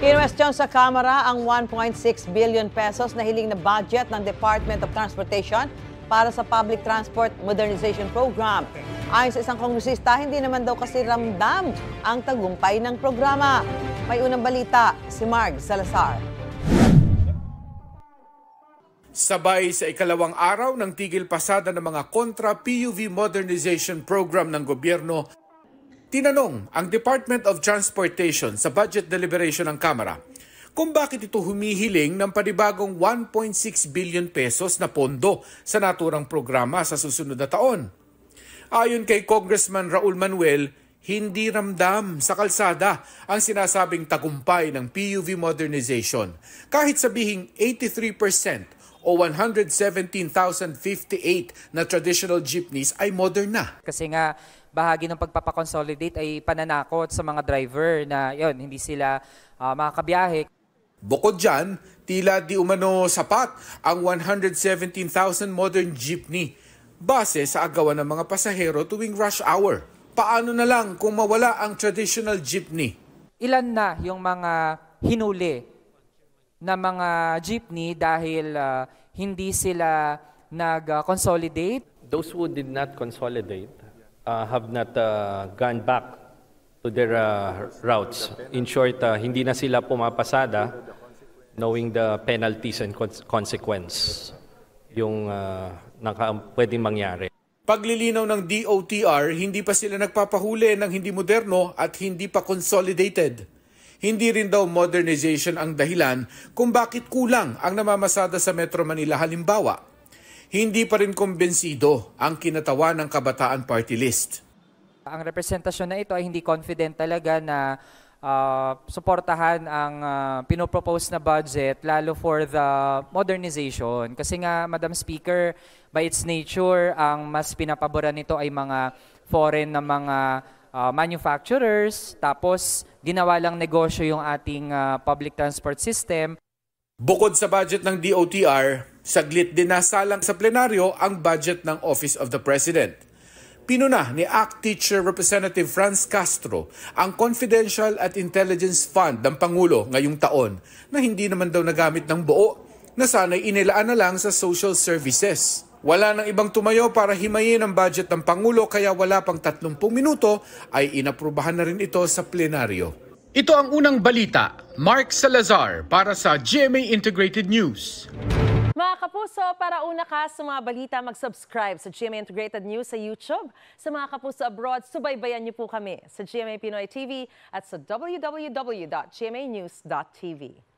Kinwestiyon sa Kamara ang 1.6 billion pesos na hiling na budget ng Department of Transportation para sa Public Transport Modernization Program. Ayon sa isang kongresista, hindi naman daw kasi ramdam ang tagumpay ng programa. May unang balita, si Marg Salazar. Sabay sa ikalawang araw ng tigil pasada ng mga kontra-PUV modernization program ng gobyerno, tinanong ang Department of Transportation sa budget deliberation ng Kamara kung bakit ito humihiling ng panibagong 1.6 billion pesos na pondo sa naturang programa sa susunod na taon. Ayon kay Congressman Raul Manuel, hindi ramdam sa kalsada ang sinasabing tagumpay ng PUV modernization kahit sabihing 83% o 117,058 na traditional jeepneys ay modern na. Kasi nga bahagi ng pagpapakonsolidate ay pananakot sa mga driver na hindi sila makakabiyahe. Bukod dyan, tila di umano sapat ang 117,000 modern jeepney base sa agawan ng mga pasahero tuwing rush hour. Paano na lang kung mawala ang traditional jeepney? Ilan na yung mga hinuli na mga jeepney dahil hindi sila nag-consolidate? Those who did not consolidate have not gone back to their routes. In short, hindi na sila pumapasada knowing the penalties and consequence yung pwedeng mangyari. Paglilinaw ng DOTR, hindi pa sila nagpapahuli ng hindi moderno at hindi pa consolidated. Hindi rin daw modernization ang dahilan kung bakit kulang ang namamasada sa Metro Manila halimbawa. Hindi pa rin kumbensido ang kinatawan ng Kabataan Party List. Ang representasyon na ito ay hindi confident talaga na suportahan ang pinopropose na budget lalo for the modernization. Kasi nga, Madam Speaker, by its nature, ang mas pinapaboran nito ay mga foreign na mga manufacturers, tapos ginawa lang negosyo yung ating public transport system. Bukod sa budget ng DOTR, saglit din nasalang sa plenaryo ang budget ng Office of the President. Pinuna ni ACT Teacher Representative Franz Castro ang Confidential at Intelligence Fund ng Pangulo ngayong taon na hindi naman daw nagamit ng buo, na sana'y inilaan na lang sa social services. Wala nang ibang tumayo para himayin ang budget ng Pangulo kaya wala pang 30 minuto ay inaprubahan na rin ito sa plenaryo. Ito ang unang balita. Mark Salazar para sa GMA Integrated News. Mga kapuso, para una ka sa mga balita, mag-subscribe sa GMA Integrated News sa YouTube. Sa mga kapuso abroad, subaybayan niyo po kami sa GMA Pinoy TV at sa www.gmanews.tv.